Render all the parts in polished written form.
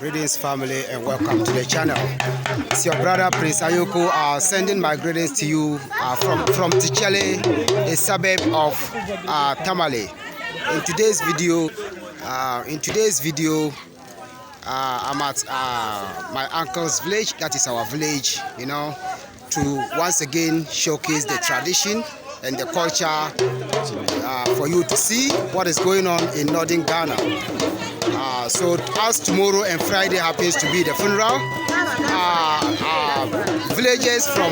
Greetings family and welcome to the channel. It's your brother Prince Ayoko sending my greetings to you from Tichele, a suburb of Tamale. In today's video, I'm at my uncle's village. That is our village, to once again showcase the tradition and the culture for you to see what is going on in northern Ghana. So as tomorrow and Friday happens to be the funeral, villagers from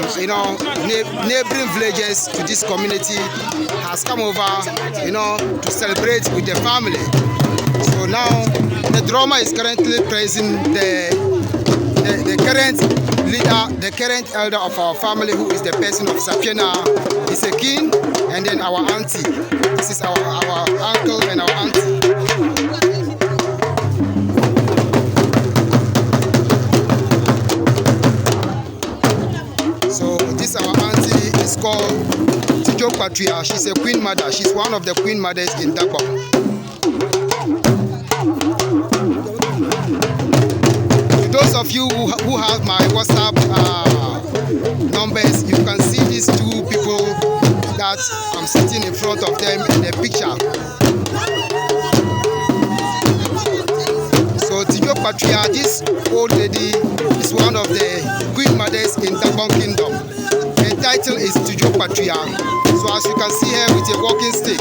neighboring villages to this community has come over to celebrate with the family. So now the drummer is currently praising the current leader, the current elder of our family, who is the person of Sapiena, is a king, and then our auntie. This is our uncle and our auntie. So this our auntie is called Tijo Patria. She's a queen mother. She's one of the queen mothers in Dagbon. To those of you who have my WhatsApp numbers, you can see these two people that I'm sitting in front of them in the picture. So Tijo Patria, this old lady, is one of the queen mothers in Dagbon Kingdom. Her title is Tijo Patria. So as you can see her with a walking stick.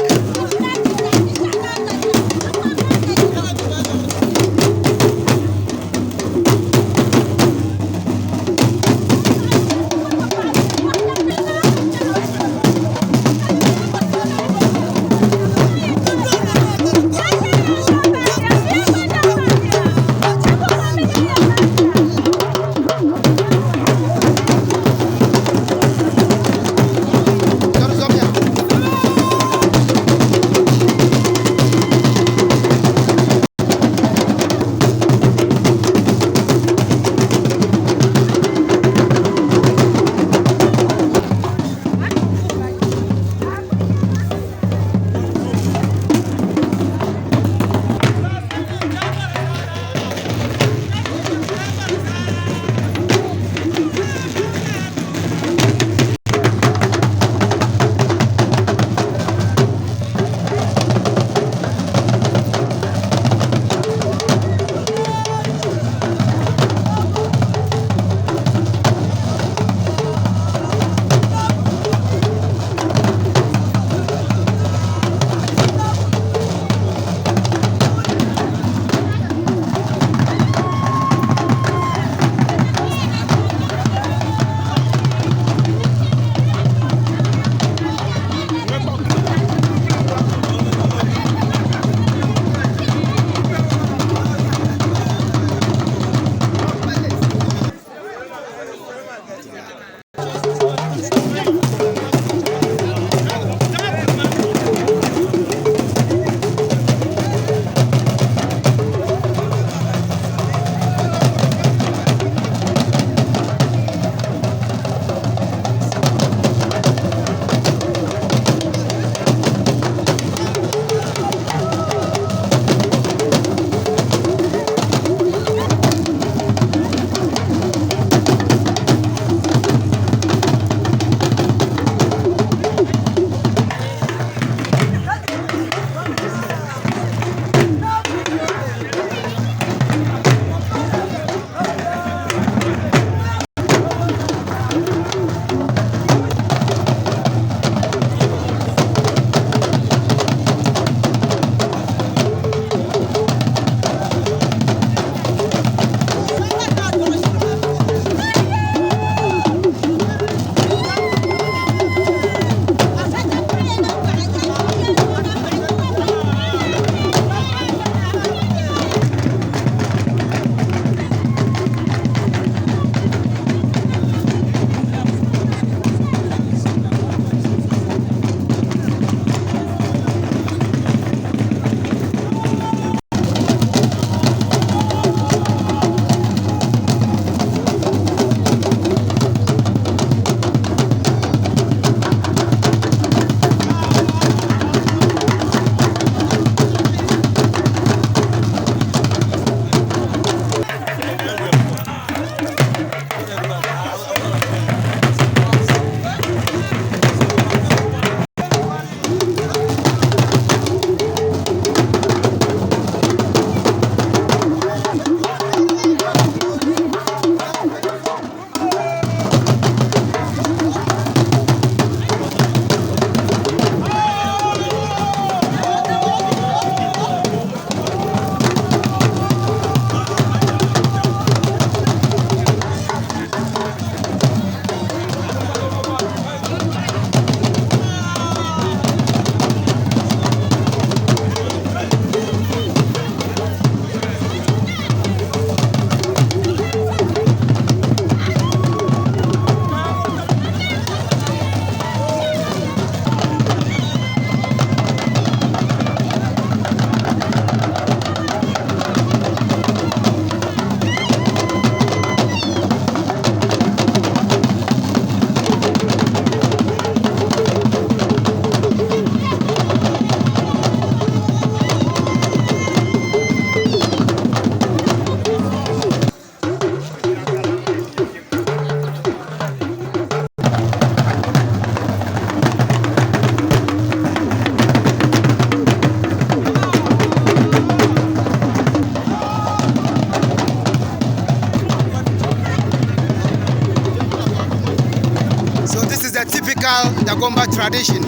local Dagomba tradition.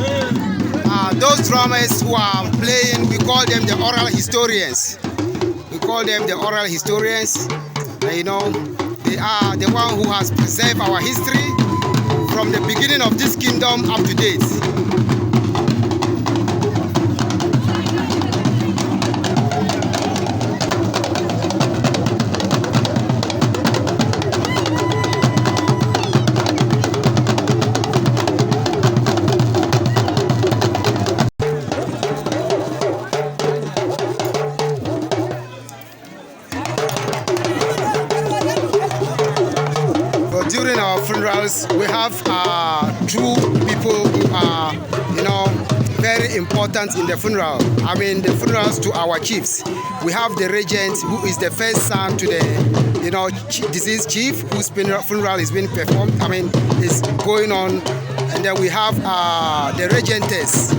Those drummers who are playing, we call them the oral historians. We call them the oral historians. You know, they are the one who has preserved our history from the beginning of this kingdom up to date. During our funerals, we have two people who are, you know, very important in the funeral. I mean, the funerals to our chiefs. We have the regent, who is the first son to the, you know, deceased chief, whose funeral is being performed. I mean, is going on. And then we have the regentess.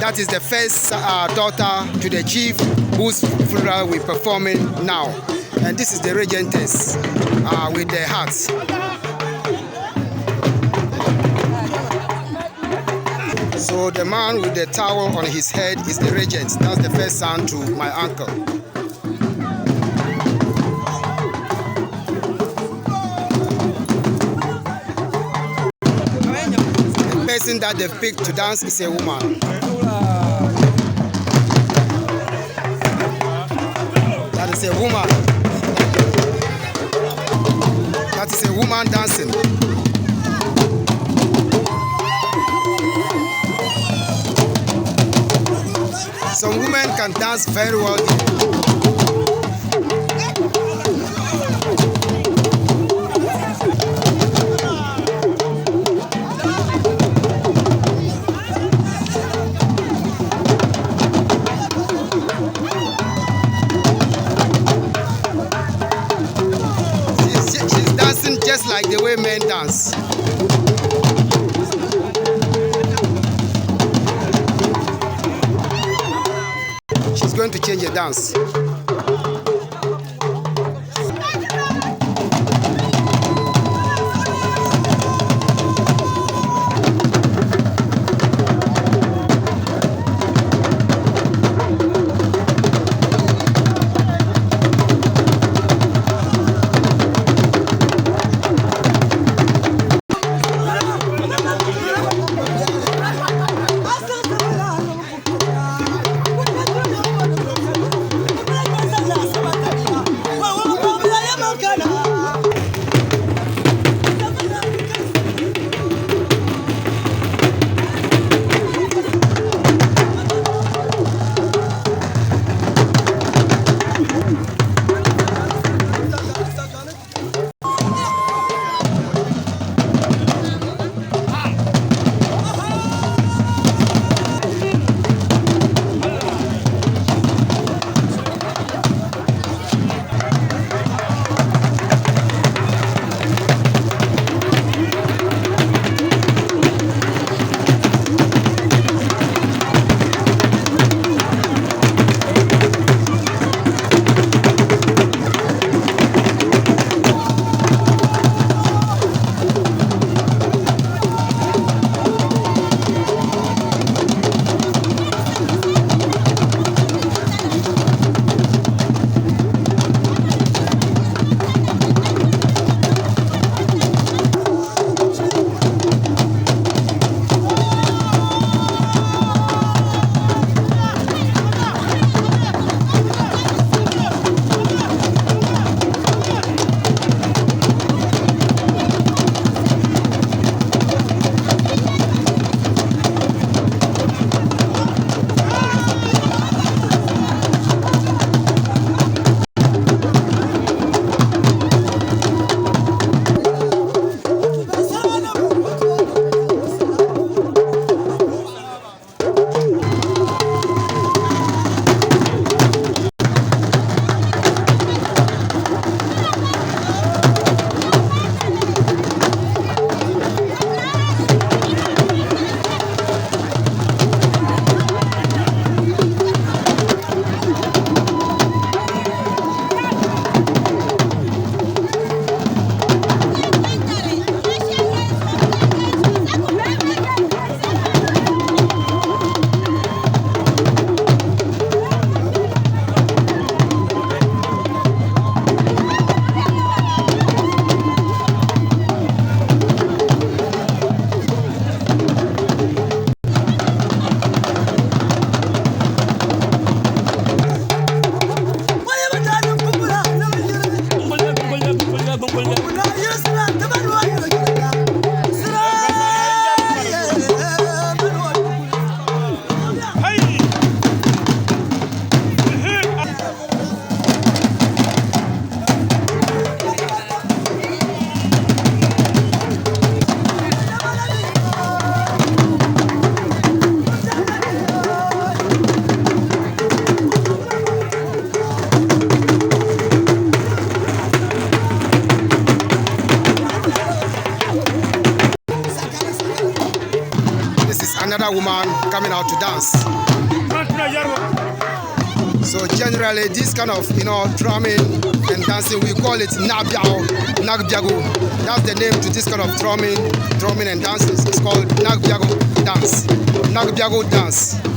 That is the first daughter to the chief, whose funeral we're performing now. And this is the regentess with the hats. So the man with the towel on his head is the regent. That's the first son to my uncle. The person that they've picked to dance is a woman. That is a woman. That is a woman dancing. Some women can dance very well. She's dancing just like the way men dance. Going to change the dance. coming out to dance. So generally, this kind of drumming and dancing, we call it Nagibeigu. That's the name to this kind of drumming and dances. It's called Nagibeigu dance. Nagibeigu dance.